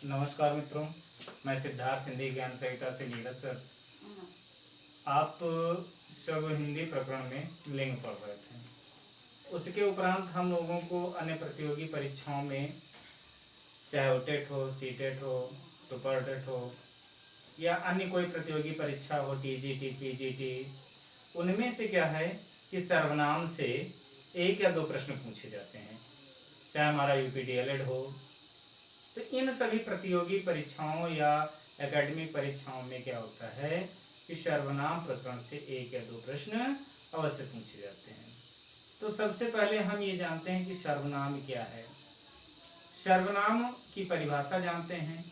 नमस्कार मित्रों, मैं सिद्धार्थ हिंदी ज्ञान सहायता से नीरज सर। आप सब हिंदी प्रकरण में लिंग पढ़ रहे थे। उसके उपरांत हम लोगों को अन्य प्रतियोगी परीक्षाओं में, चाहे वो टेट हो, सीटेट हो, सुपर टेट हो या अन्य कोई प्रतियोगी परीक्षा हो, टीजीटी, पीजीटी, उनमें से क्या है कि सर्वनाम से एक या दो प्रश्न पूछे जाते हैं, चाहे हमारा यूपीडीएलएड हो। तो इन सभी प्रतियोगी परीक्षाओं या एकेडमिक परीक्षाओं में क्या होता है कि सर्वनाम प्रकरण से एक या दो प्रश्न अवश्य पूछे जाते हैं। तो सबसे पहले हम ये जानते हैं कि सर्वनाम क्या है। सर्वनाम की परिभाषा जानते हैं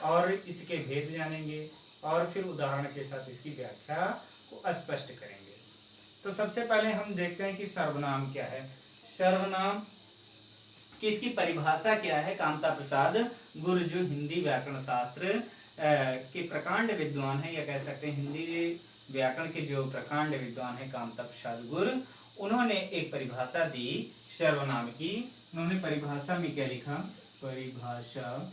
और इसके भेद जानेंगे और फिर उदाहरण के साथ इसकी व्याख्या को स्पष्ट करेंगे। तो सबसे पहले हम देखते हैं कि सर्वनाम क्या है। सर्वनाम कि इसकी परिभाषा क्या है। कामता प्रसाद गुरु जो हिंदी व्याकरण शास्त्र के प्रकांड विद्वान है, या कह सकते हैं हिंदी व्याकरण के जो प्रकांड विद्वान है कामता प्रसाद गुरु, उन्होंने एक परिभाषा दी सर्वनाम की। उन्होंने परिभाषा में क्या लिखा? परिभाषा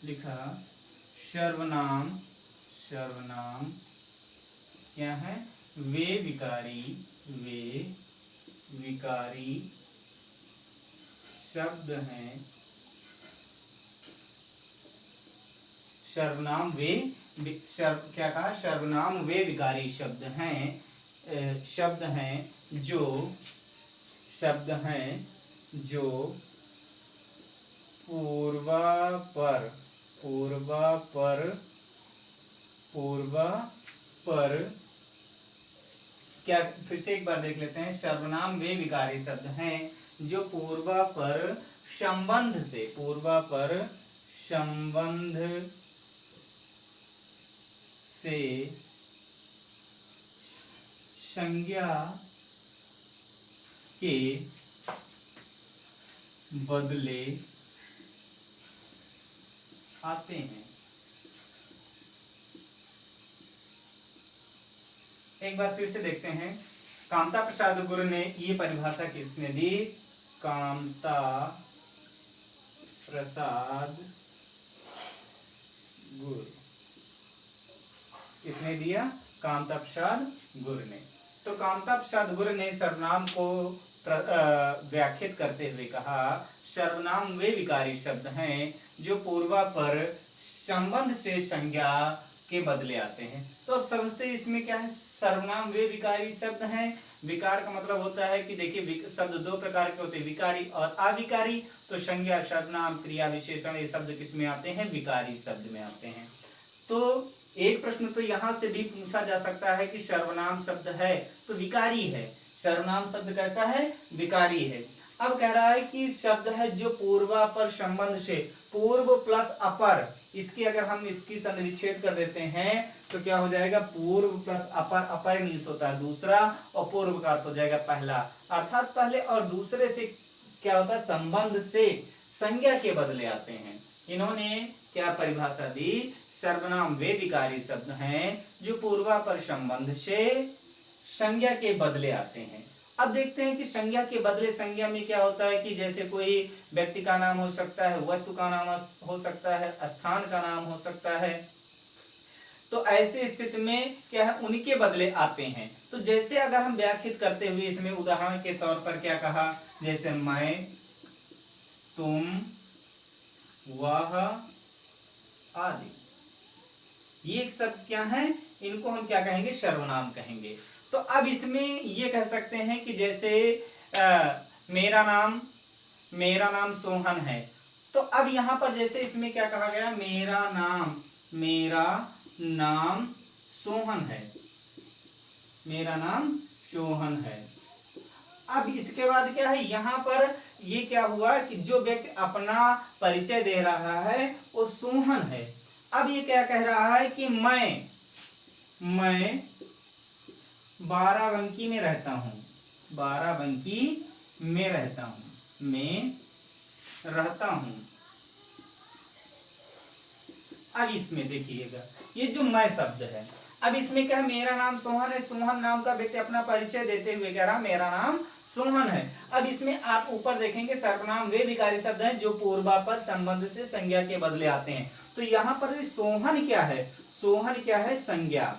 लिखा सर्वनाम क्या है? वे विकारी शब्द हैं। सर्वनाम क्या कहा? सर्वनाम वे विकारी शब्द हैं जो पूर्वापर क्या, फिर से एक बार देख लेते हैं। सर्वनाम वे विकारी शब्द हैं जो पूर्वापर संबंध से संज्ञा के बदले आते हैं। एक बार फिर से देखते हैं। कामता प्रसाद गुरु ने ये परिभाषा किसने दी? कामता प्रसाद गुरु। किसने दिया? कामता प्रसाद गुरु ने। तो कामता प्रसाद गुरु ने सर्वनाम को व्याख्यात करते हुए कहा, सर्वनाम वे विकारी शब्द हैं जो पूर्वापर संबंध से संज्ञा के बदले आते हैं। तो अब समझते हैं इसमें क्या है। सर्वनाम वे विकारी शब्द हैं। विकार का मतलब होता है कि देखिए शब्द दो प्रकार के होते हैं, विकारी और अविकारी। तो संज्ञा, सर्वनाम, क्रिया, विशेषण, ये शब्द किस में आते हैं? विकारी शब्द में आते हैं। तो एक प्रश्न तो यहां से भी पूछा जा सकता है कि सर्वनाम शब्द है तो विकारी है। सर्वनाम शब्द कैसा है? विकारी है। अब कह रहा है कि शब्द है जो पूर्वापर संबंध से, पूर्व प्लस अपर, इसकी अगर हम इसकी संविच्छेद कर देते हैं तो क्या हो जाएगा? पूर्व प्लस अपर, अपर मीन्स होता है दूसरा और पूर्व का अर्थ हो जाएगा पहला। अर्थात पहले और दूसरे से क्या होता है? संबंध से संज्ञा के बदले आते हैं। इन्होंने क्या परिभाषा दी? सर्वनाम वे विकारी शब्द हैं जो पूर्वापर संबंध से संज्ञा के बदले आते हैं। अब देखते हैं कि संज्ञा के बदले, संज्ञा में क्या होता है कि जैसे कोई व्यक्ति का नाम हो सकता है, वस्तु का नाम हो सकता है, स्थान का नाम हो सकता है। तो ऐसे स्थिति में क्या है? उनके बदले आते हैं। तो जैसे अगर हम व्याख्यात करते हुए इसमें उदाहरण के तौर पर क्या कहा, जैसे मैं, तुम, वह आदि, ये शब्द क्या है? इनको हम क्या कहेंगे? सर्वनाम कहेंगे। तो अब इसमें ये कह सकते हैं कि जैसे मेरा नाम सोहन है। तो अब यहां पर जैसे इसमें क्या कहा गया? मेरा नाम सोहन है। मेरा नाम सोहन है। अब इसके बाद क्या है? यहां पर ये क्या हुआ कि जो व्यक्ति अपना परिचय दे रहा है वो सोहन है। अब ये क्या कह रहा है कि मैं बाराबंकी में रहता हूं। बाराबंकी में रहता हूं। अब इसमें देखिएगा, ये जो मैं शब्द है, अब इसमें क्या है, मेरा नाम सोहन है, सोहन नाम का व्यक्ति अपना परिचय देते हुए कह रहा मेरा नाम सोहन है। अब इसमें आप ऊपर देखेंगे सर्वनाम वे विकारी शब्द हैं जो पूर्वापर संबंध से संज्ञा के बदले आते हैं। तो यहाँ पर सोहन क्या है, सोहन क्या है, संज्ञा।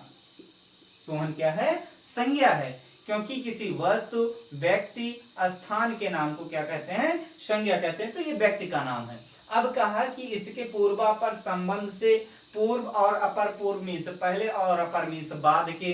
सोहन क्या है, संज्ञा है, क्योंकि किसी वस्तु, व्यक्ति, स्थान के नाम को क्या कहते हैं, संज्ञा कहते हैं, तो ये व्यक्ति का नाम है। अब कहा कि इसके पूर्वापर संबंध से, पूर्व और अपर पूर्व मीन्स पहले और अपर मीन्स बाद के।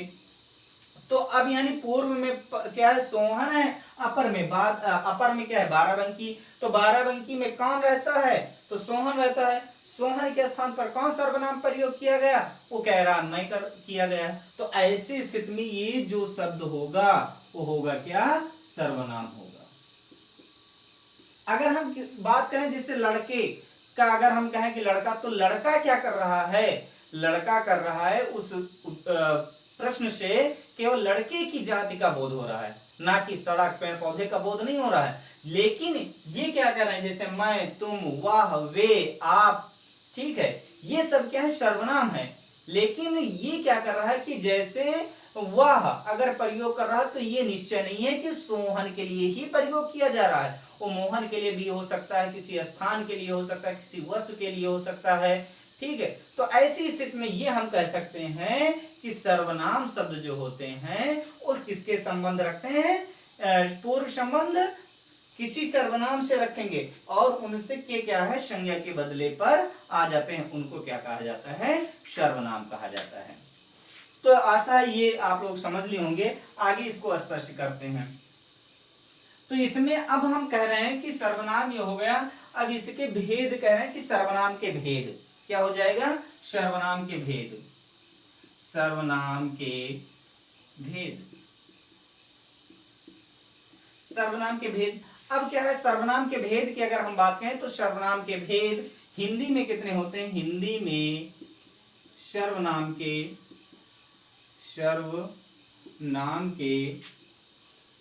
तो अब यानी पूर्व में क्या है, सोहन है, अपर में बाद, अपर में क्या है, बाराबंकी। तो बाराबंकी में कौन रहता है, तो सोहन रहता है। सोहन के स्थान पर कौन सर्वनाम प्रयोग किया गया, वो कह रहा मैं कर किया गया। तो ऐसी स्थिति में ये जो शब्द होगा वो होगा क्या, सर्वनाम होगा। अगर हम बात करें जैसे लड़के का, अगर हम कहें कि लड़का, तो लड़का क्या कर रहा है, लड़का कर रहा है उस प्रश्न से केवल लड़के की जाति का बोध हो रहा है, ना कि सड़क पेड़ पौधे का बोध नहीं हो रहा है। लेकिन ये क्या कर रहे हैं, जैसे मैं, तुम, वह, वे, आप, ठीक है, ये सब क्या है, सर्वनाम है। लेकिन ये क्या कर रहा है कि जैसे वह अगर प्रयोग कर रहा है तो ये निश्चय नहीं है कि सोहन के लिए ही प्रयोग किया जा रहा है, वो मोहन के लिए भी हो सकता है, किसी स्थान के लिए हो सकता है, किसी वस्तु के लिए हो सकता है, ठीक है। तो ऐसी स्थिति में ये हम कह सकते हैं कि सर्वनाम शब्द जो होते हैं और किसके संबंध रखते हैं, पूर्व संबंध किसी सर्वनाम से रखेंगे और उनसे के क्या है, संज्ञा के बदले पर आ जाते हैं, उनको क्या कहा जाता है, सर्वनाम कहा जाता है। तो आशा है ये आप लोग समझ लिए होंगे। आगे इसको स्पष्ट करते हैं। तो इसमें अब हम कह रहे हैं कि सर्वनाम ये हो गया। अब इसके भेद कह रहे हैं कि सर्वनाम के भेद क्या हो जाएगा, सर्वनाम के भेद, सर्वनाम के भेद, सर्वनाम के भेद। अब क्या है, सर्वनाम के भेद की अगर हम बात करें तो सर्वनाम के भेद हिंदी में कितने होते हैं, हिंदी में सर्वनाम के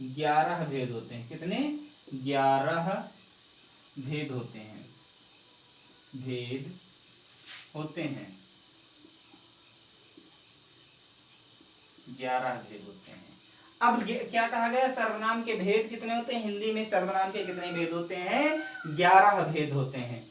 11 भेद होते हैं। कितने, 11 भेद होते हैं, भेद होते हैं, 11 भेद होते हैं। अब क्या कहा गया, सर्वनाम के भेद कितने होते हैं, हिंदी में सर्वनाम के कितने भेद होते हैं, 11 भेद होते हैं,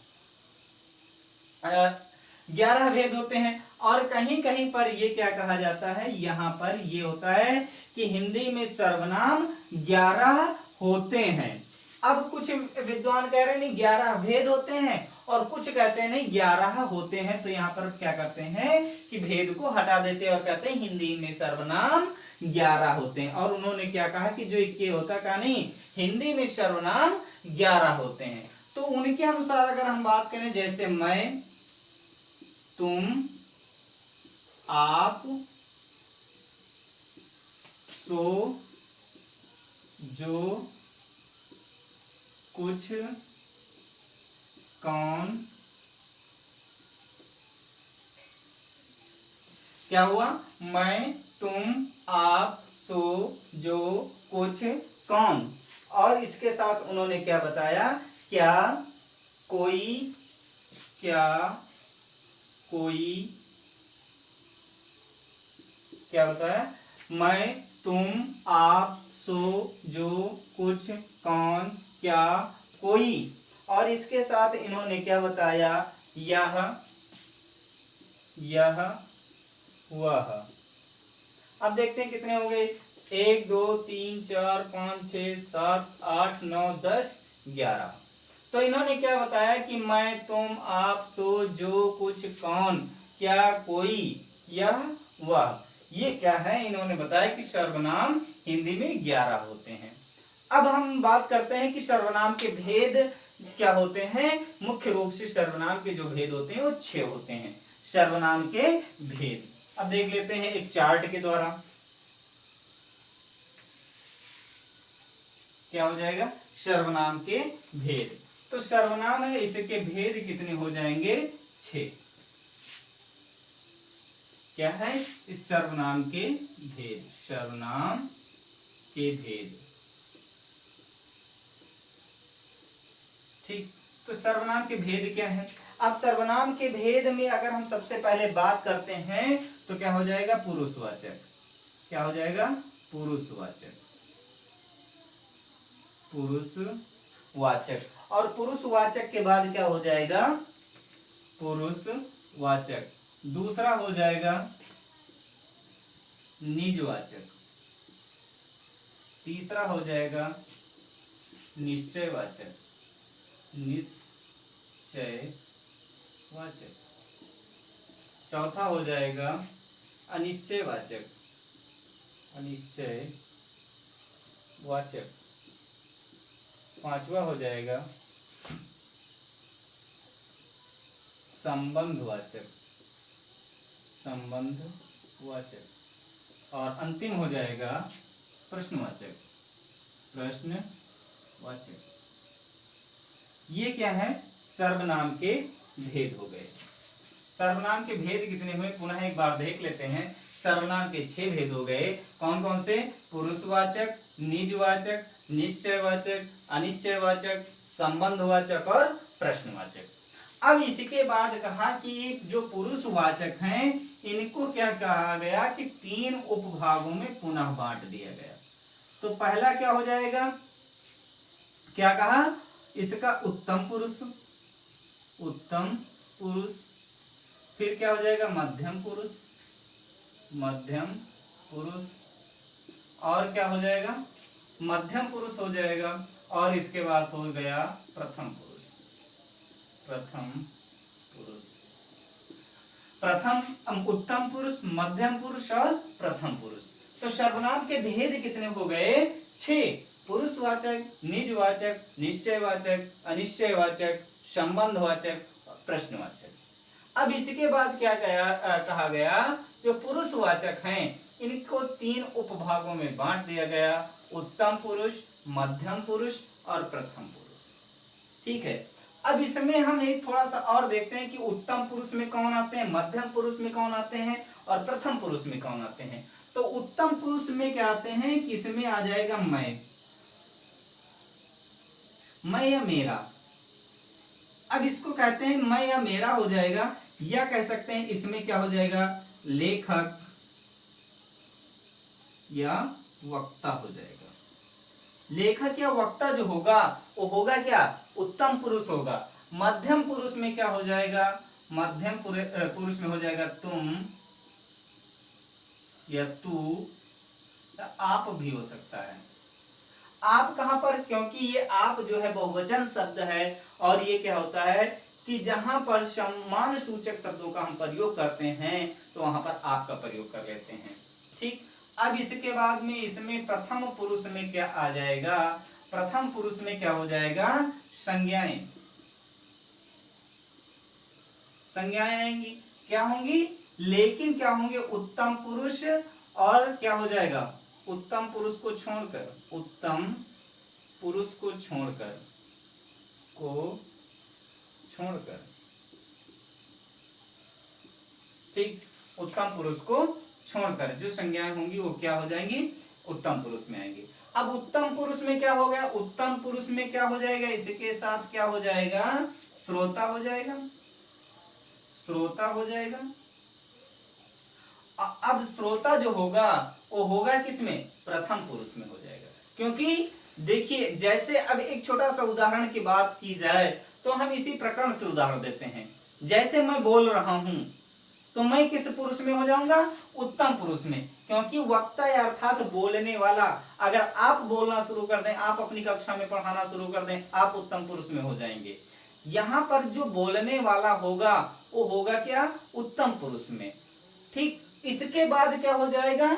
11 भेद होते हैं। और कहीं कहीं पर ये क्या कहा जाता है, यहाँ पर ये होता है कि हिंदी में सर्वनाम 11 होते हैं। अब कुछ विद्वान कह रहे हैं नहीं 11 भेद होते हैं, और कुछ कहते हैं नहीं 11 होते हैं। तो यहाँ पर क्या करते हैं कि भेद को हटा देते हैं और कहते हैं हिंदी में सर्वनाम 11 होते हैं। और उन्होंने क्या कहा कि जो इक्के होता का नहीं, हिंदी में सर्वनाम 11 होते हैं। तो उनके अनुसार अगर हम बात करें, जैसे मैं, तुम, आप, सो, जो, कुछ, कौन, क्या हुआ, मैं, तुम, आप, सो, जो, कुछ, कौन। और इसके साथ उन्होंने क्या बताया, क्या, कोई, क्या, कोई, क्या बताया, मैं, तुम, आप, सो, जो, कुछ, कौन, क्या, कोई। और इसके साथ इन्होंने क्या बताया, यह, वह। अब देखते हैं कितने हो गए, 1 2 3 4 5 6 7 8 9 10 11। तो इन्होंने क्या बताया कि मैं, तुम, आप, सो, जो, कुछ, कौन, क्या, कोई, यह, वह, ये क्या है, इन्होंने बताया कि सर्वनाम हिंदी में 11 होते हैं। अब हम बात करते हैं कि सर्वनाम के भेद क्या होते हैं। मुख्य रूप से सर्वनाम के जो भेद होते हैं वो 6 होते हैं, सर्वनाम के भेद। अब देख लेते हैं एक चार्ट के द्वारा, क्या हो जाएगा, सर्वनाम के भेद। तो सर्वनाम है, इसके भेद कितने हो जाएंगे, 6। क्या है, इस सर्वनाम के भेद, सर्वनाम के भेद, ठीक। तो सर्वनाम के भेद क्या है? अब सर्वनाम के भेद में अगर हम सबसे पहले बात करते हैं तो क्या हो जाएगा? पुरुषवाचक। क्या हो जाएगा? पुरुषवाचक। पुरुषवाचक। और पुरुषवाचक के बाद क्या हो जाएगा? पुरुषवाचक। दूसरा हो जाएगा निजवाचक। तीसरा हो जाएगा निश्चयवाचक। निश्चयवाचक। चौथा हो जाएगा अनिश्चयवाचक। अनिश्चयवाचक। पांचवा हो जाएगा संबंधवाचक। संबंधवाचक। और अंतिम हो जाएगा प्रश्नवाचक। प्रश्नवाचक। ये क्या है? सर्वनाम के भेद हो गए। सर्वनाम के भेद कितने हुए? पुनः एक बार देख लेते हैं। सर्वनाम के 6 भेद हो गए। कौन कौन से? पुरुषवाचक, निजवाचक, निश्चयवाचक, अनिश्चयवाचक, संबंधवाचक और प्रश्नवाचक। अब इसके बाद कहा कि जो पुरुषवाचक हैं इनको क्या कहा गया कि 3 उपभागों में पुनः बांट दिया गया। तो पहला क्या हो जाएगा? क्या कहा? इसका उत्तम पुरुष। उत्तम पुरुष। फिर क्या हो जाएगा? मध्यम पुरुष। मध्यम पुरुष। और क्या हो जाएगा? मध्यम पुरुष हो जाएगा। और इसके बाद हो गया प्रथम पुरुष। प्रथम पुरुष। प्रथम, उत्तम पुरुष, मध्यम पुरुष और प्रथम पुरुष। तो सर्वनाम के भेद कितने हो गए? 6। पुरुषवाचक, निजवाचक, निश्चयवाचक, अनिश्चयवाचक, संबंधवाचक, प्रश्नवाचक। अब इसके बाद क्या कहा गया? जो पुरुषवाचक हैं इनको 3 उपभागों में बांट दिया गया। उत्तम पुरुष, मध्यम पुरुष और प्रथम पुरुष। ठीक है। अब इसमें हम एक थोड़ा सा और देखते हैं कि उत्तम पुरुष में कौन आते हैं, मध्यम पुरुष में कौन आते हैं और प्रथम पुरुष में कौन आते हैं। तो उत्तम पुरुष में क्या आते हैं कि इसमें आ जाएगा मैं या मेरा। अब इसको कहते हैं मैं या मेरा हो जाएगा, या कह सकते हैं इसमें क्या हो जाएगा? लेखक या वक्ता हो जाएगा। लेखक या वक्ता जो होगा वो होगा क्या? उत्तम पुरुष होगा। मध्यम पुरुष में क्या हो जाएगा? मध्यम पुरुष में हो जाएगा तुम या तू या आप भी हो सकता है। आप कहां पर? क्योंकि ये आप जो है बहुवचन शब्द है और ये क्या होता है कि जहां पर सम्मान सूचक शब्दों का हम प्रयोग करते हैं तो वहां पर आप का प्रयोग कर लेते हैं। ठीक। अब इसके बाद में इसमें प्रथम पुरुष में क्या आ जाएगा? प्रथम पुरुष में क्या हो जाएगा? संज्ञाएं। संज्ञाएं आएंगी। क्या होंगी? लेकिन क्या होंगे? उत्तम पुरुष और क्या हो जाएगा? उत्तम पुरुष को छोड़कर, उत्तम पुरुष को छोड़कर ठीक, उत्तम पुरुष को छोड़कर जो संज्ञाएं होंगी वो क्या हो जाएंगी? उत्तम पुरुष में आएंगी। अब उत्तम पुरुष में क्या हो गया? उत्तम पुरुष में क्या हो जाएगा? इसके साथ क्या हो जाएगा? श्रोता हो जाएगा। श्रोता हो जाएगा। अब श्रोता जो होगा वो होगा किसमें? प्रथम पुरुष में हो जाएगा। क्योंकि देखिए, जैसे अब एक छोटा सा उदाहरण की बात की जाए तो हम इसी प्रकरण से उदाहरण देते हैं। जैसे मैं बोल रहा हूं तो मैं किस पुरुष में हो जाऊंगा? उत्तम पुरुष में। क्योंकि वक्ता अर्थात बोलने वाला, अगर आप बोलना शुरू कर दें, आप अपनी कक्षा में पढ़ाना शुरू कर दें, आप उत्तम पुरुष में हो जाएंगे। यहां पर जो बोलने वाला होगा वो होगा क्या? उत्तम पुरुष में। ठीक। इसके बाद क्या हो जाएगा?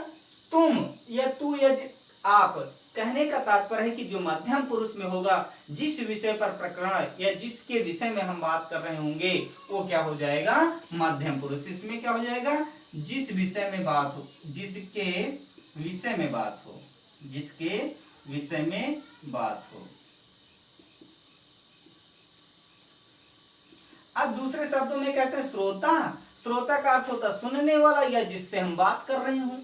तुम या तू या आप। कहने का तात्पर्य है कि जो मध्यम पुरुष में होगा, जिस विषय पर प्रकरण या जिसके विषय में हम बात कर रहे होंगे वो क्या हो जाएगा? मध्यम पुरुष। इसमें क्या हो जाएगा? जिस विषय में बात हो, जिसके विषय में बात हो, जिसके विषय में बात हो। अब दूसरे शब्दों में कहते हैं श्रोता। श्रोता का अर्थ होता है सुनने वाला या जिससे हम बात कर रहे हूं।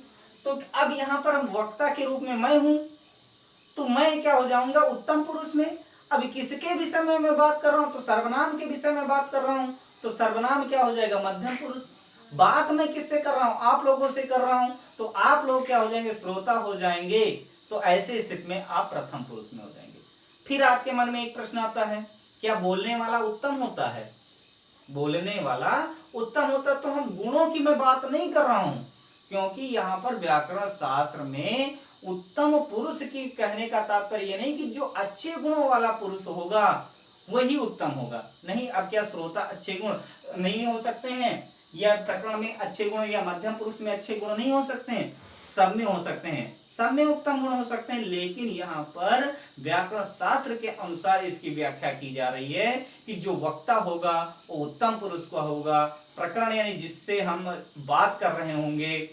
तो अब यहां पर हम वक्ता के रूप में मैं हूं तो मैं क्या हो जाऊंगा? उत्तम पुरुष में। अभी किसके विषय में मैं बात कर रहा हूं? तो सर्वनाम के विषय में बात कर रहा हूं, तो सर्वनाम क्या हो जाएगा? मध्यम पुरुष। बात मैं किससे कर रहा हूं? आप लोगों से कर रहा हूं, तो आप लोग क्या हो जाएंगे? श्रोता हो जाएंगे। तो ऐसे स्थिति में आप प्रथम पुरुष में हो जाएंगे। फिर आपके मन में एक प्रश्न आता है, क्या बोलने वाला उत्तम होता है? बोलने वाला उत्तम होता, तो हम गुणों की मैं बात नहीं कर रहा हूं, क्योंकि यहां पर व्याकरण शास्त्र में उत्तम पुरुष की कहने का तात्पर्य यह नहीं कि जो अच्छे गुणों वाला पुरुष होगा वही उत्तम होगा। नहीं, अब क्या श्रोता अच्छे गुण नहीं हो सकते हैं, या प्रकरण में अच्छे गुण या मध्यम पुरुष में अच्छे गुण नहीं हो सकते हैं? सब में हो सकते हैं, सब में उत्तम गुण हो सकते हैं, लेकिन यहाँ पर व्याकरण शास्त्र के अनुसार इसकी व्याख्या की जा रही है कि जो वक्ता होगा वो उत्तम पुरुष का होगा। प्रकरण यानी जिससे हम बात कर रहे होंगे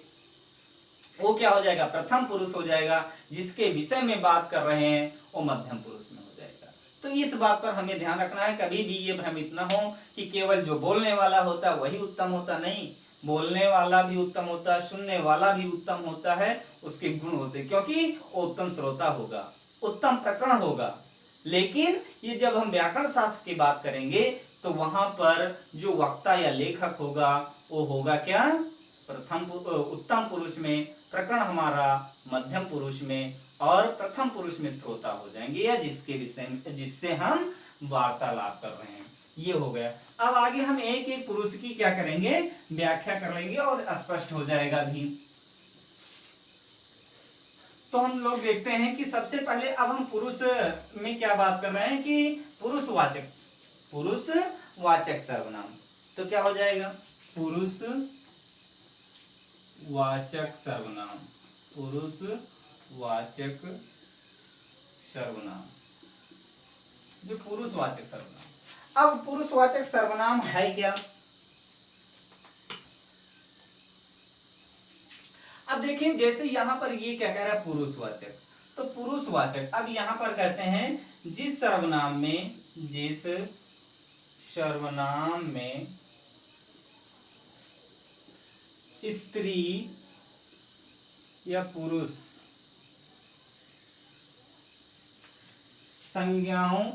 वो क्या हो जाएगा? प्रथम पुरुष हो जाएगा। जिसके विषय में बात कर रहे हैं वो मध्यम पुरुष में हो जाएगा। तो इस बात पर हमें ध्यान रखना है, कभी भी ये भ्रमित न हो कि केवल जो बोलने वाला होता है वही उत्तम होता। नहीं, बोलने वाला भी उत्तम होता है, सुनने वाला भी उत्तम होता है, उसके गुण होते, क्योंकि वो उत्तम श्रोता होगा, उत्तम प्रकरण होगा। लेकिन ये जब हम व्याकरण शास्त्र की बात करेंगे तो वहां पर जो वक्ता या लेखक होगा वो होगा क्या? उत्तम पुरुष में, प्रकरण हमारा मध्यम पुरुष में, और प्रथम पुरुष में श्रोता हो जाएंगे, या जिसके विषय जिससे हम वार्तालाप कर रहे हैं। ये हो गया। अब आगे हम एक एक पुरुष की क्या करेंगे? व्याख्या कर लेंगे और स्पष्ट हो जाएगा भी। तो हम लोग देखते हैं कि सबसे पहले अब हम पुरुष में क्या बात कर रहे हैं कि पुरुषवाचक सर्वनाम। तो क्या हो जाएगा? पुरुषवाचक सर्वनाम, पुरुषवाचक सर्वनाम, जो पुरुषवाचक सर्वनाम। अब पुरुषवाचक सर्वनाम है क्या? अब देखिए, जैसे यहां पर ये क्या कह रहा है? पुरुषवाचक। तो पुरुषवाचक, अब यहां पर कहते हैं जिस सर्वनाम में स्त्री या पुरुष संज्ञाओं,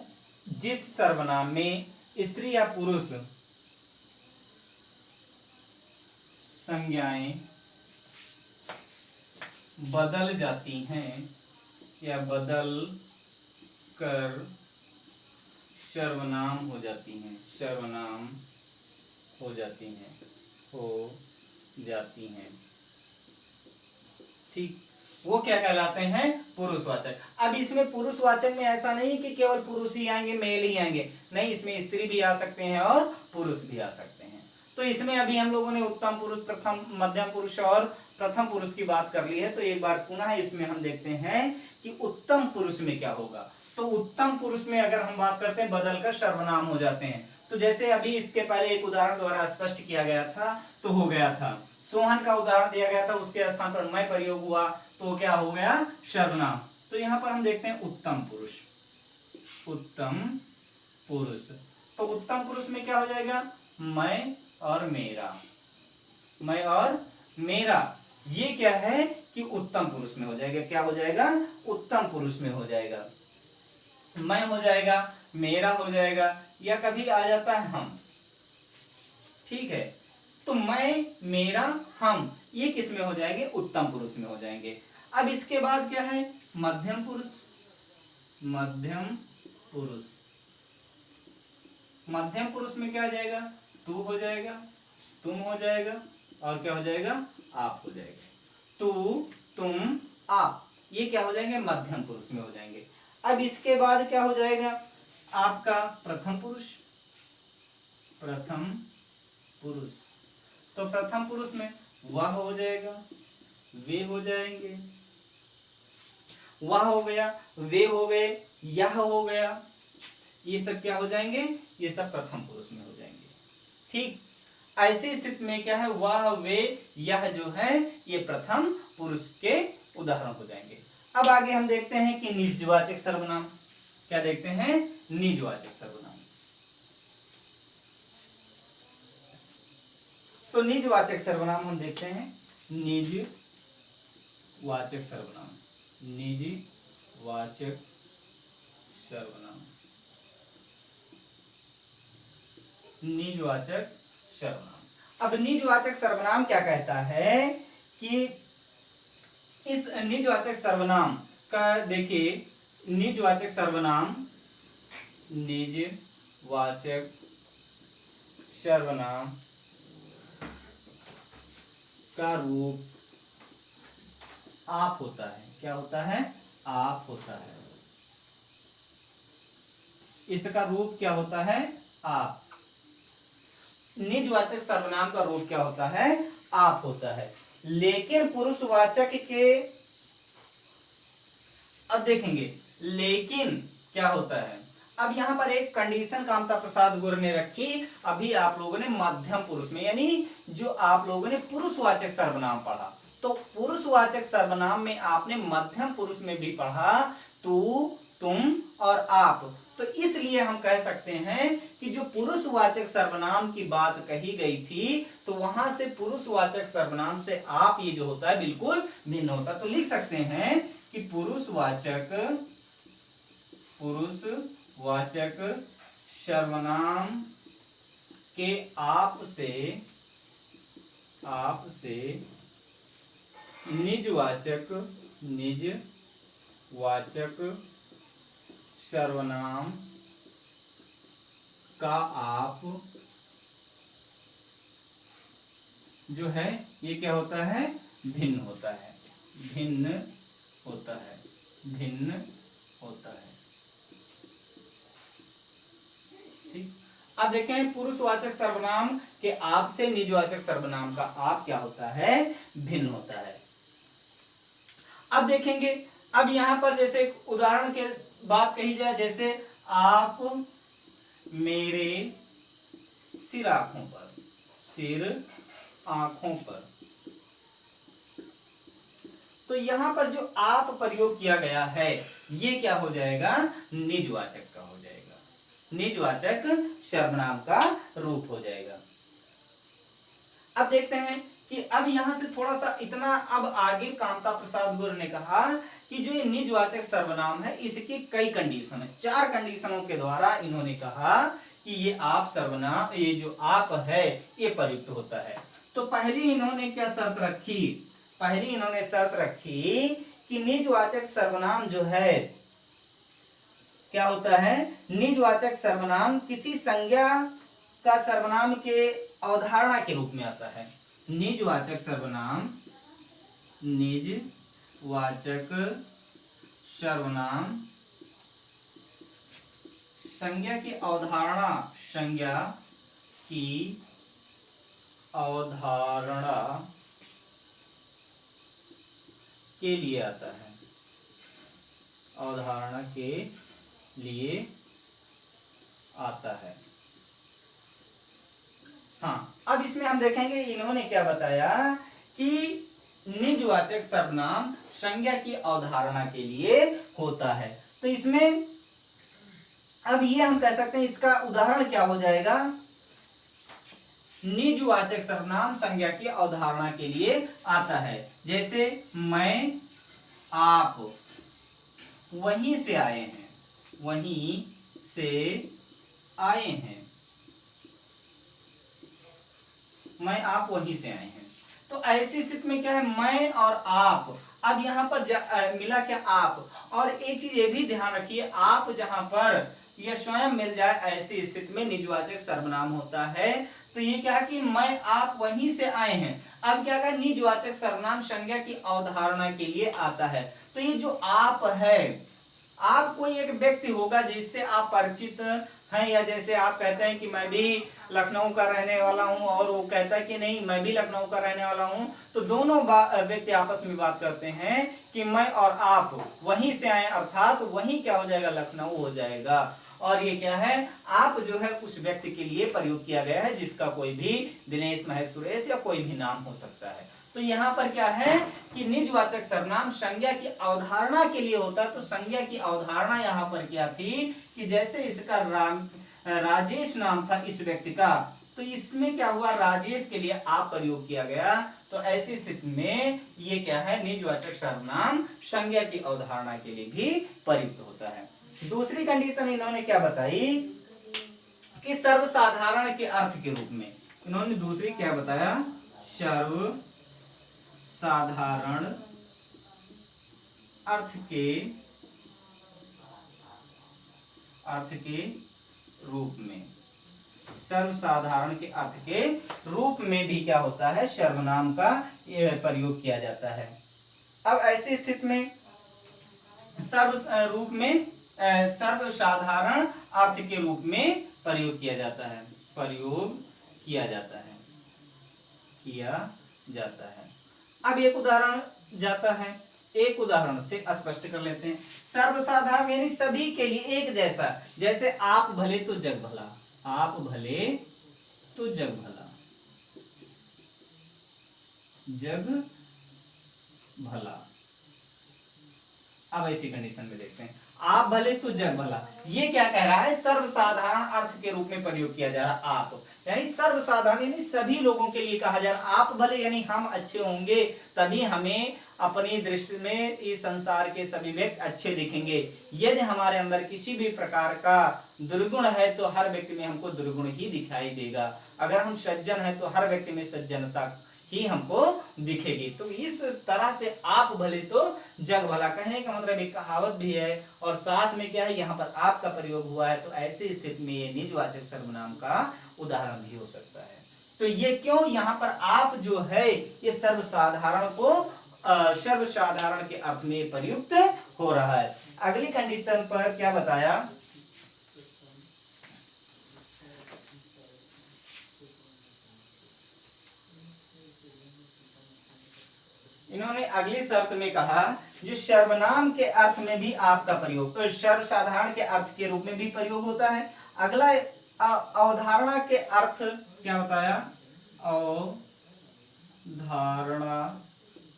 जिस सर्वनाम में स्त्री या पुरुष संज्ञाएं बदल जाती हैं या बदल कर सर्वनाम हो जाती हैं, सर्वनाम हो जाती हैं, ठीक, वो क्या कहलाते हैं? पुरुषवाचक। अब इसमें पुरुषवाचक में ऐसा नहीं कि केवल पुरुष ही आएंगे, मेल ही आएंगे, नहीं, इसमें स्त्री भी आ सकते हैं और पुरुष भी आ सकते हैं। तो इसमें अभी हम लोगों ने उत्तम पुरुष, प्रथम, मध्यम पुरुष और प्रथम पुरुष की बात कर ली है। तो एक बार पुनः इसमें हम देखते हैं कि उत्तम पुरुष में क्या होगा। तो उत्तम पुरुष में अगर हम बात करते हैं बदलकर सर्वनाम हो जाते हैं। तो जैसे अभी इसके पहले एक उदाहरण द्वारा स्पष्ट किया गया था, तो हो गया था, सोहन का उदाहरण दिया गया था, उसके स्थान पर मैं प्रयोग हुआ, तो क्या हो गया? सर्वनाम। तो यहां पर हम देखते हैं उत्तम पुरुष, उत्तम पुरुष। तो उत्तम पुरुष में क्या हो जाएगा? मैं और मेरा, मैं और मेरा, ये क्या है कि उत्तम पुरुष में हो जाएगा। क्या हो जाएगा? उत्तम पुरुष में हो जाएगा। मैं हो जाएगा, मेरा हो जाएगा, या कभी आ जाता है हम, ठीक है। तो मैं, मेरा, हम, ये किस में हो जाएंगे? उत्तम पुरुष में हो जाएंगे। अब इसके बाद क्या है? मध्यम पुरुष। मध्यम पुरुष, मध्यम पुरुष में क्या आ जाएगा? तू हो जाएगा, तुम हो जाएगा, और क्या हो जाएगा? आप हो जाएगा। तू, तुम, आप, ये क्या हो जाएंगे? मध्यम पुरुष में हो जाएंगे। अब इसके बाद क्या हो जाएगा? आपका प्रथम पुरुष, प्रथम पुरुष। तो प्रथम पुरुष में वह हो जाएगा, वे हो जाएंगे, वह हो गया, वे हो गए, यह हो गया, ये सब क्या हो जाएंगे? ये सब प्रथम पुरुष में हो जाएंगे, ठीक। ऐसी स्थिति में क्या है? वह, वे, यह जो है ये प्रथम पुरुष के उदाहरण हो जाएंगे। अब आगे हम देखते हैं कि निजवाचक सर्वनाम। क्या देखते हैं? निजवाचक सर्वनाम। तो निजवाचक सर्वनाम हम देखते हैं। निजवाचक सर्वनाम, निजवाचक सर्वनाम। निजवाचक सर्वनाम। अब निजवाचक सर्वनाम क्या कहता है कि इस निजवाचक सर्वनाम का देखिए, निजवाचक सर्वनाम, निजवाचक सर्वनाम का रूप आप होता है। क्या होता है? आप होता है। इसका रूप क्या होता है? आप। निजवाचक सर्वनाम का रूप क्या होता है? आप होता है। लेकिन पुरुषवाचक के, अब देखेंगे लेकिन क्या होता है। अब यहां पर एक कंडीशन कामता प्रसाद गुरु ने रखी। अभी आप लोगों ने मध्यम पुरुष में, यानी जो आप लोगों ने पुरुषवाचक सर्वनाम पढ़ा, तो पुरुषवाचक सर्वनाम में आपने मध्यम पुरुष में भी पढ़ा तू, तुम और आप। तो इसलिए हम कह सकते हैं कि जो पुरुषवाचक सर्वनाम की बात कही गई थी, तो वहां से पुरुषवाचक सर्वनाम से आप ये जो होता है बिल्कुल भिन्न होता। तो लिख सकते हैं कि पुरुषवाचक सर्वनाम के आप से निजवाचक सर्वनाम का आप जो है ये क्या होता है? भिन्न होता है। भिन्न होता है। ठीक। अब देखें, पुरुषवाचक सर्वनाम के आप से निजवाचक सर्वनाम का आप क्या होता है? भिन्न होता है। अब देखेंगे, अब यहां पर जैसे उदाहरण के बात कही जाए, जैसे आप मेरे सिर आंखों पर, तो यहां पर जो आप प्रयोग किया गया है ये क्या हो जाएगा? निजवाचक का हो जाएगा, निजवाचक सर्वनाम का रूप हो जाएगा। अब देखते हैं कि अब यहां से थोड़ा सा इतना, अब आगे कामता प्रसाद गुरु ने कहा कि जो ये निजवाचक सर्वनाम है इसकी कई कंडीशन है। 4 कंडीशनों के द्वारा इन्होंने कहा कि ये आप सर्वनाम, ये जो आप है ये प्रयुक्त होता है। तो पहली इन्होंने क्या शर्त रखी? पहली इन्होंने शर्त रखी कि निजवाचक सर्वनाम जो है क्या होता है? निजवाचक सर्वनाम किसी संज्ञा का सर्वनाम के अवधारणा के रूप में आता है। निजवाचक सर्वनाम संज्ञा की अवधारणा के लिए आता है। अवधारणा के लिए आता है। हाँ, अब इसमें हम देखेंगे इन्होंने क्या बताया कि निजवाचक सर्वनाम संज्ञा की अवधारणा के लिए होता है। तो इसमें अब ये हम कह सकते हैं, इसका उदाहरण क्या हो जाएगा? निजवाचक सर्वनाम संज्ञा की अवधारणा के लिए आता है। जैसे मैं, आप वहीं से आए हैं, मैं, आप वहीं से आए हैं। तो ऐसी स्थिति में क्या है? मैं और आप, अब यहां पर मिला क्या? आप। और एक चीज ये भी ध्यान रखिए, आप जहां पर यह स्वयं मिल जाए ऐसी स्थिति में निजवाचक सर्वनाम होता है। तो ये क्या है कि मैं, आप वहीं से आए हैं। अब क्या है? निजवाचक सर्वनाम संज्ञा की अवधारणा के लिए आता है। तो ये जो आप है, आप कोई एक व्यक्ति होगा जिससे आप परिचित हैं, या जैसे आप कहते हैं कि मैं भी लखनऊ का रहने वाला हूं और वो कहता है कि नहीं मैं भी लखनऊ का रहने वाला हूं, तो दोनों व्यक्ति आपस में बात करते हैं कि मैं और आप वहीं से आए, अर्थात वहीं क्या हो जाएगा? लखनऊ हो जाएगा। और ये क्या है? आप जो है उस व्यक्ति के लिए प्रयोग किया गया है जिसका कोई भी दिनेश, महेश, सुरेश या कोई भी नाम हो सकता है। तो यहाँ पर क्या है कि निजवाचक सर्वनाम संज्ञा की अवधारणा के लिए होता है। तो संज्ञा की अवधारणा यहाँ पर क्या थी कि जैसे इसका राजेश नाम था इस व्यक्ति का, तो इसमें क्या हुआ? राजेश के लिए आप प्रयोग किया गया। तो ऐसी स्थिति में ये क्या है? निजवाचक सर्वनाम संज्ञा की अवधारणा के लिए भी प्रयुक्त होता है। दूसरी कंडीशन इन्होंने क्या बताई कि सर्वसाधारण के अर्थ के रूप में। इन्होंने दूसरी क्या बताया, सर्व साधारण अर्थ के रूप में, सर्वसाधारण के अर्थ के रूप में भी क्या होता है, सर्वनाम का प्रयोग किया जाता है। अब ऐसी स्थिति में सर्वसाधारण अर्थ के रूप में प्रयोग किया जाता है, किया जाता है। अब एक उदाहरण से स्पष्ट कर लेते हैं। सर्वसाधारण यानी सभी के लिए एक जैसा, जैसे आप भले तो जग भला, आप भले तो जग भला, जग भला। अब ऐसी कंडीशन में देखते हैं, आप भले तो जग भला, ये क्या कह रहा है, सर्वसाधारण अर्थ के रूप में प्रयोग किया जा रहा है। आप यानी सर्वसाधारण यानी सभी लोगों के लिए कहा जा रहा है। आप भले यानी हम अच्छे होंगे, तभी हमें अपनी दृष्टि में इस संसार के सभी व्यक्ति अच्छे दिखेंगे। यदि हमारे अंदर किसी भी प्रकार का दुर्गुण है तो हर व्यक्ति में हमको दुर्गुण ही दिखाई देगा। अगर हम सज्जन हैं तो हर व्यक्ति में सज्जनता ही हमको दिखेगी। तो इस तरह से आप भले तो जग भला कहने का मतलब एक कहावत भी है, और साथ में क्या है, यहाँ पर आप का प्रयोग हुआ है। तो ऐसी स्थिति में ये निजवाचक सर्वनाम का उदाहरण भी हो सकता है। तो ये क्यों यहाँ पर आप जो है ये सर्वसाधारण के अर्थ में प्रयुक्त हो रहा है। अगली कंडीशन पर क्या बताया, इन्होंने अगली शर्त में कहा जो सर्वनाम के अर्थ में भी आपका प्रयोग, सर्वसाधारण के अर्थ के रूप में भी प्रयोग होता है। अगला अवधारणा के अर्थ क्या बताया, अवधारणा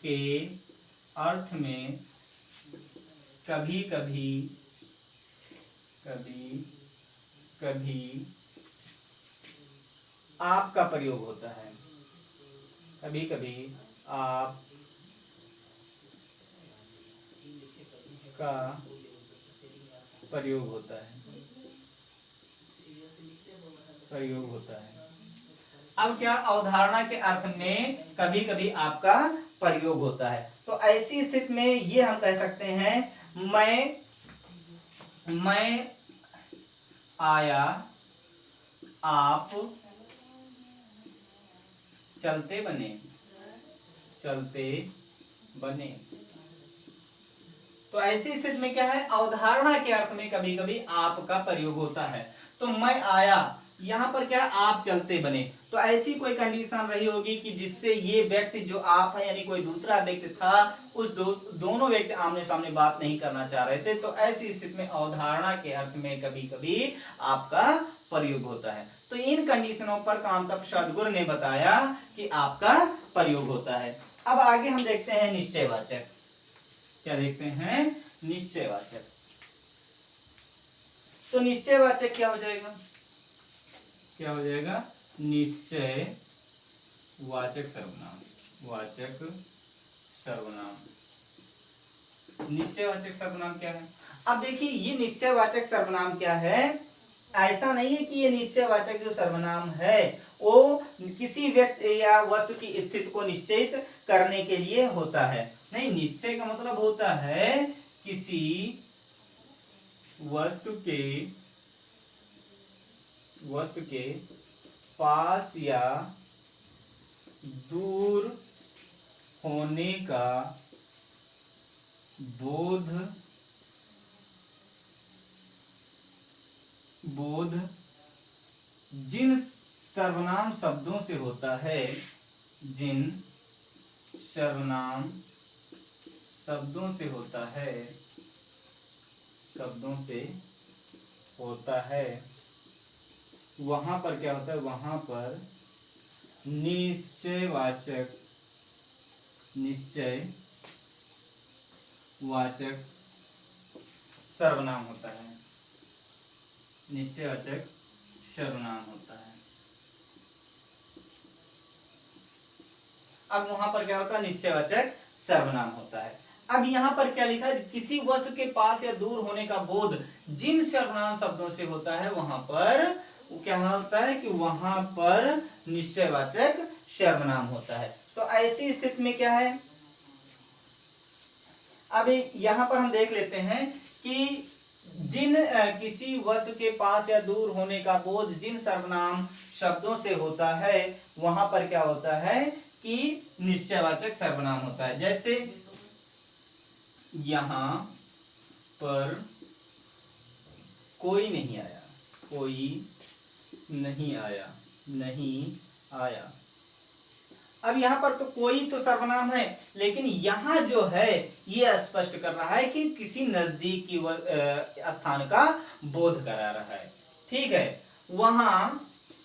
के अर्थ में कभी कभी आपका प्रयोग होता है, कभी कभी आप का प्रयोग होता है। अब क्या, अवधारणा के अर्थ में कभी कभी आपका प्रयोग होता है। तो ऐसी स्थिति में ये हम कह सकते हैं, मैं आया, आप चलते बने। तो ऐसी स्थिति में क्या है, अवधारणा के अर्थ में कभी कभी आपका प्रयोग होता है। तो मैं आया, यहाँ पर क्या, आप चलते बने। तो ऐसी कोई कंडीशन रही होगी कि जिससे ये व्यक्ति जो आप है यानी कोई दूसरा व्यक्ति था, उस दोनों व्यक्ति आमने सामने बात नहीं करना चाह रहे थे। तो ऐसी स्थिति में अवधारणा के अर्थ में कभी कभी आपका प्रयोग होता है। तो इन कंडीशनों पर कामता प्रसाद गुरु ने बताया कि आपका प्रयोग होता है। अब आगे हम देखते हैं निश्चयवाचक। क्या देखते हैं, निश्चयवाचक। तो निश्चयवाचक क्या हो जाएगा, निश्चयवाचक सर्वनाम, निश्चयवाचक सर्वनाम क्या है। अब देखिए ये निश्चयवाचक सर्वनाम क्या है, ऐसा नहीं है कि ये निश्चयवाचक जो सर्वनाम है वो किसी व्यक्ति या वस्तु की स्थिति को निश्चित करने के लिए होता है। नहीं, निश्चय का मतलब होता है किसी वस्तु के पास या दूर होने का बोध जिन सर्वनाम शब्दों से होता है, वहां पर क्या होता है, वहां पर निश्चयवाचक सर्वनाम होता है। निश्चयवाचक सर्वनाम होता है। अब वहां पर क्या होता है, निश्चयवाचक सर्वनाम होता है। अब यहाँ पर क्या लिखा है, किसी वस्तु के पास या दूर होने का बोध जिन सर्वनाम शब्दों से होता है, वहां पर क्या होता है कि वहां पर निश्चयवाचक सर्वनाम होता है। तो ऐसी स्थिति में क्या है, अब यहां पर हम देख लेते हैं कि जिन किसी वस्तु के पास या दूर होने का बोध जिन सर्वनाम शब्दों से होता है वहां पर क्या होता है कि निश्चयवाचक सर्वनाम होता है। जैसे यहां पर कोई नहीं आया, कोई नहीं आया, नहीं आया। अब यहाँ पर तो कोई तो सर्वनाम है, लेकिन यहाँ जो है ये स्पष्ट कर रहा है कि किसी नजदीक की स्थान का बोध करा रहा है। ठीक है, वहां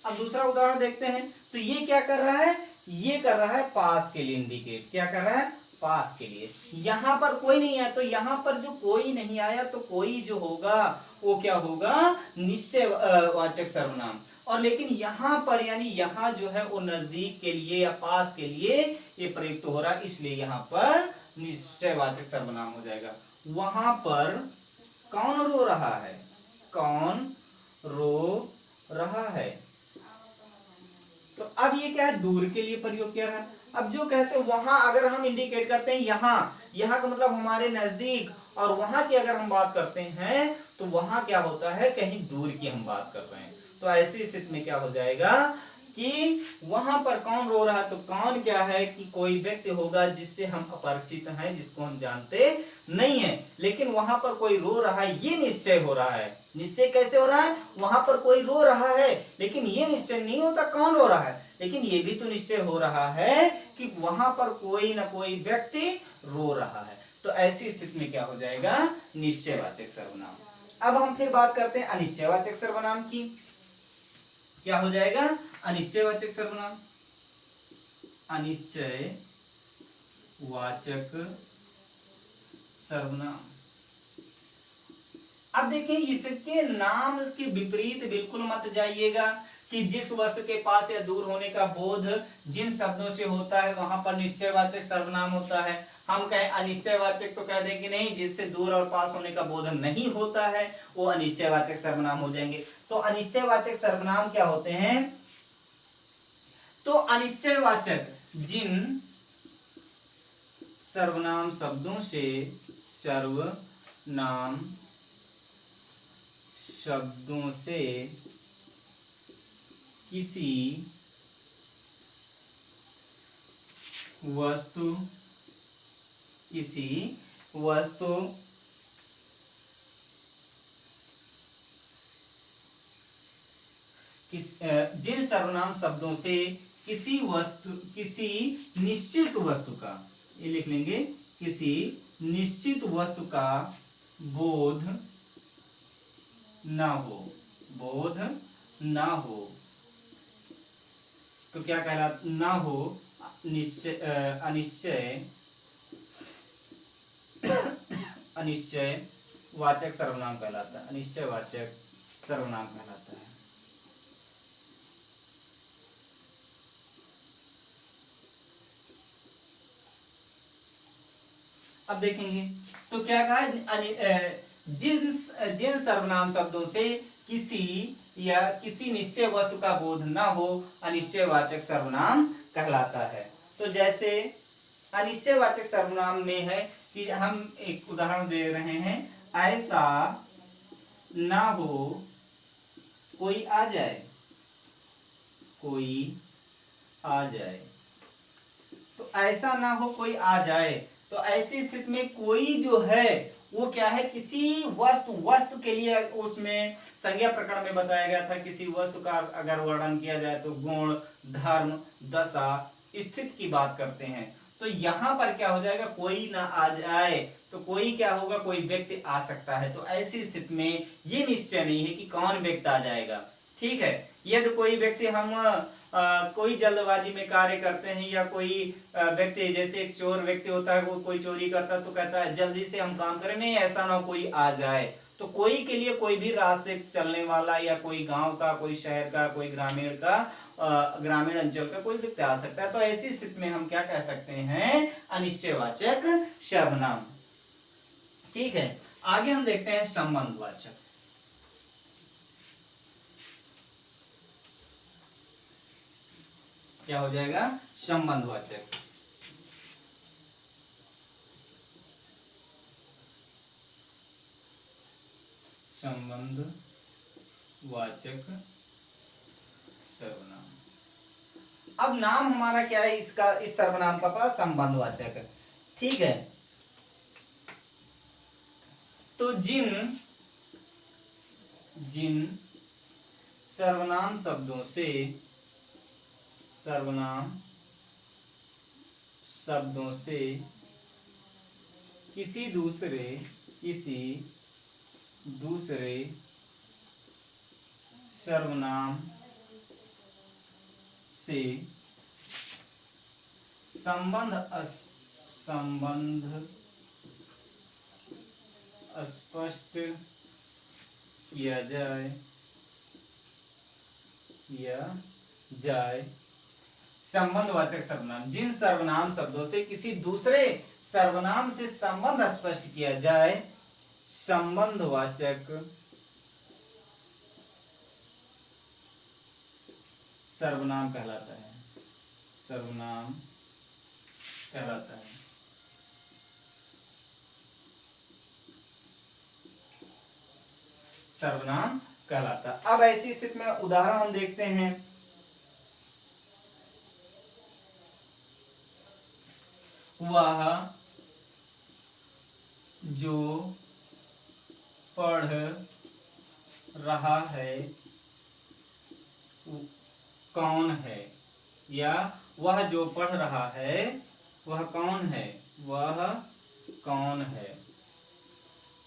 अब दूसरा उदाहरण देखते हैं। तो ये क्या कर रहा है, ये कर रहा है पास के लिए इंडिकेट। क्या कर रहा है, पास के लिए। यहां पर कोई नहीं आया, तो यहां पर जो कोई नहीं आया तो कोई जो होगा वो क्या होगा, निश्चय वाचक सर्वनाम। और लेकिन यहां पर यानी यहां जो है वो नजदीक के लिए या पास के लिए ये प्रयुक्त हो रहा है, इसलिए यहां पर निश्चयवाचक सर्वनाम हो जाएगा। वहां पर कौन रो रहा है, कौन रो रहा है, तो अब ये क्या है, दूर के लिए प्रयोग किया रहा है। अब जो कहते हैं वहां अगर हम इंडिकेट करते हैं यहां, यहां का मतलब हमारे नजदीक, और वहां की अगर हम बात करते हैं तो वहां क्या होता है, कहीं दूर की हम बात कर रहे हैं। तो ऐसी स्थिति में क्या हो जाएगा कि वहां पर कौन रो रहा है, तो कौन क्या है कि कोई व्यक्ति होगा जिससे हम अपरिचित हैं, जिसको हम जानते नहीं है, लेकिन वहां पर कोई रो रहा है ये निश्चय हो रहा है। निश्चय कैसे हो रहा है, वहां पर कोई रो रहा है, लेकिन ये निश्चय नहीं होता कौन रो रहा है, लेकिन ये भी तो निश्चय हो रहा है कि वहां पर कोई ना कोई व्यक्ति रो रहा है। तो ऐसी स्थिति में क्या हो जाएगा, निश्चयवाचक सर्वनाम। अब हम फिर बात करते हैं अनिश्चयवाचक सर्वनाम की। क्या हो जाएगा, अनिश्चयवाचक सर्वनाम। अनिश्चयवाचक सर्वनाम। अब देखिए इसके नाम के विपरीत बिल्कुल मत जाइएगा कि जिस वस्तु के पास या दूर होने का बोध जिन शब्दों से होता है वहां पर निश्चयवाचक सर्वनाम होता है। हम कहें अनिश्चयवाचक तो कह देंगे नहीं, जिससे दूर और पास होने का बोध नहीं होता है वो अनिश्चयवाचक सर्वनाम हो जाएंगे। तो अनिश्चयवाचक सर्वनाम क्या होते हैं, तो अनिश्चयवाचक जिन सर्वनाम शब्दों से सर्वनाम शब्दों से किसी वस्तु जिन सर्वनाम शब्दों से किसी निश्चित वस्तु का, ये लिख लेंगे, किसी निश्चित वस्तु का बोध ना हो, बोध ना हो, तो क्या कहलाता, ना हो, अनिश्चय वाचक सर्वनाम कहलाता है, अनिश्चयवाचक सर्वनाम कहलाता है। अब देखेंगे तो क्या कहा, जिन सर्वनाम शब्दों से किसी निश्चय वस्तु का बोध न हो अनिश्चयवाचक सर्वनाम कहलाता है। तो जैसे अनिश्चयवाचक सर्वनाम में है कि हम एक उदाहरण दे रहे हैं, ऐसा ना हो कोई आ जाए, कोई आ जाए, तो ऐसा ना हो कोई आ जाए, तो ऐसी स्थिति में कोई जो है वो क्या है, किसी वस्तु के लिए उसमें संज्ञा प्रकरण में बताया गया था, किसी वस्तु का अगर वर्णन किया जाए तो गुण, धर्म, दशा, स्थिति की बात करते हैं। तो यहां पर क्या हो जाएगा, कोई ना आ जाए, तो कोई क्या होगा, कोई व्यक्ति आ सकता है। तो ऐसी स्थिति में ये निश्चय नहीं है कि कौन व्यक्ति आ जाएगा। ठीक है, यदि कोई व्यक्ति हम कोई जल्दबाजी में कार्य करते हैं, या कोई व्यक्ति जैसे एक चोर व्यक्ति होता है, वो कोई चोरी करता है तो कहता है जल्दी से हम काम करें, नहीं ऐसा ना कोई आ जाए, तो कोई के लिए कोई भी रास्ते चलने वाला या कोई गांव का, कोई शहर का, कोई ग्रामीण का, ग्रामीण अंचल का कोई व्यक्ति आ सकता है। तो ऐसी स्थिति में हम क्या कह सकते हैं, अनिश्चयवाचक सर्वनाम। ठीक है, आगे हम देखते हैं संबंधवाचक। क्या हो जाएगा? संबंधवाचक। संबंधवाचक सर्वनाम। अब नाम हमारा क्या है इसका, इस सर्वनाम का पास संबंधवाचक, ठीक है। तो जिन सर्वनाम शब्दों से किसी दूसरे सर्वनाम से संबंध स्पष्ट किया जाए। संबंधवाचक सर्वनाम, जिन सर्वनाम शब्दों से किसी दूसरे सर्वनाम से संबंध स्पष्ट किया जाए, संबंधवाचक सर्वनाम कहलाता है। सर्वनाम कहलाता है। सर्वनाम कहलाता। अब ऐसी स्थिति में उदाहरण हम देखते हैं। वह जो पढ़ रहा है कौन है, या वह जो पढ़ रहा है वह कौन है, वह कौन है।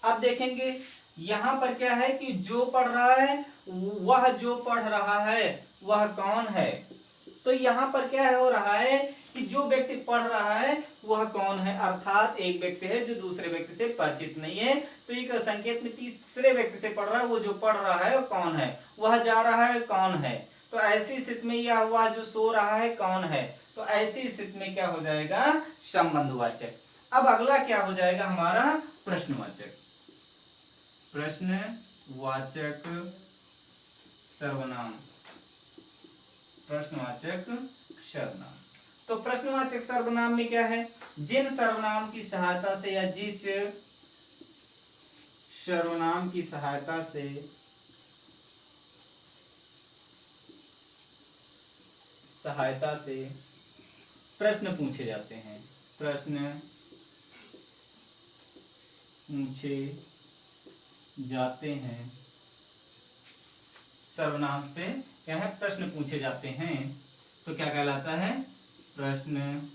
अब देखेंगे यहां पर क्या है कि जो पढ़ रहा है, वह जो पढ़ रहा है वह कौन है। तो यहां पर क्या हो रहा है कि जो व्यक्ति पढ़ रहा है वह कौन है, अर्थात एक व्यक्ति है जो दूसरे व्यक्ति से परिचित नहीं है। तो एक संकेत में तीसरे व्यक्ति से पढ़ रहा है, वो जो पढ़ रहा है वो कौन है, वह जा रहा है कौन है। तो ऐसी स्थिति में यह हुआ जो सो रहा है कौन है। तो ऐसी स्थिति में क्या हो जाएगा? संबंधवाचक। अब अगला क्या हो जाएगा हमारा? प्रश्नवाचक। प्रश्नवाचक सर्वनाम। प्रश्नवाचक सर्वनाम। तो प्रश्नवाचक सर्वनाम में क्या है? जिन सर्वनाम की सहायता से या जिस सर्वनाम की सहायता से प्रश्न पूछे जाते हैं। प्रश्न पूछे जाते हैं। सर्वनाम से क्या है? प्रश्न पूछे जाते हैं। तो क्या कहलाता है? प्रश्नवाचक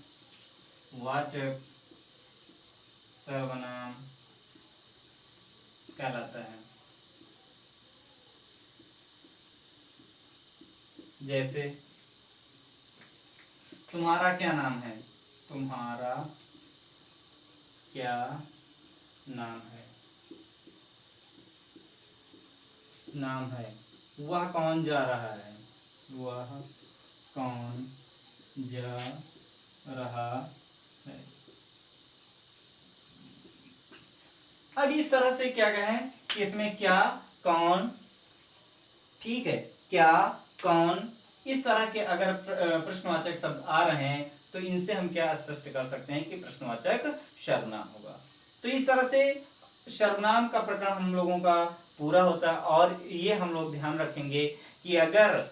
सर्वनाम कहलाता है। जैसे तुम्हारा क्या नाम है? तुम्हारा क्या नाम है? नाम है। वह कौन जा रहा है? वह कौन जा रहा है। अब इस तरह से क्या कहें कि इसमें क्या, कौन, ठीक है, क्या, कौन, इस तरह के अगर प्रश्नवाचक शब्द आ रहे हैं तो इनसे हम क्या स्पष्ट कर सकते हैं कि प्रश्नवाचक सर्वनाम होगा। तो इस तरह से सर्वनाम का प्रकरण हम लोगों का पूरा होता है। और ये हम लोग ध्यान रखेंगे कि अगर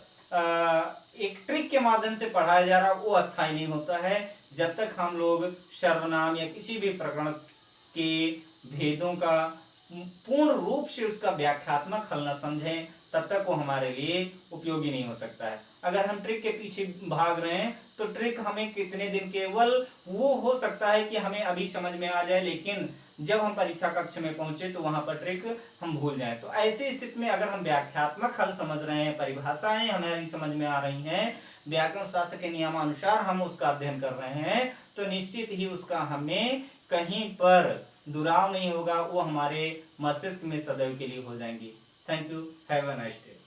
एक ट्रिक के माध्यम से पढ़ाया जा रहा है वो अस्थायी नहीं होता है। जब तक हम लोग सर्वनाम या किसी भी प्रकरण के भेदों का पूर्ण रूप से उसका व्याख्यात्मक हल न समझें तब तक वो हमारे लिए उपयोगी नहीं हो सकता है। अगर हम ट्रिक के पीछे भाग रहे हैं तो ट्रिक हमें कितने दिन, केवल वो हो सकता है कि हमें अभी समझ में आ जाए, लेकिन जब हम परीक्षा कक्ष में पहुंचे तो वहां पर ट्रिक हम भूल जाएं। तो ऐसी स्थिति में अगर हम व्याख्यात्मक हल समझ रहे हैं, परिभाषाएं हमारी समझ में आ रही हैं, व्याकरण शास्त्र के नियमानुसार हम उसका अध्ययन कर रहे हैं, तो निश्चित ही उसका हमें कहीं पर दुराव नहीं होगा, वो हमारे मस्तिष्क में सदैव के लिए हो जाएंगी। Thank you, have a nice day.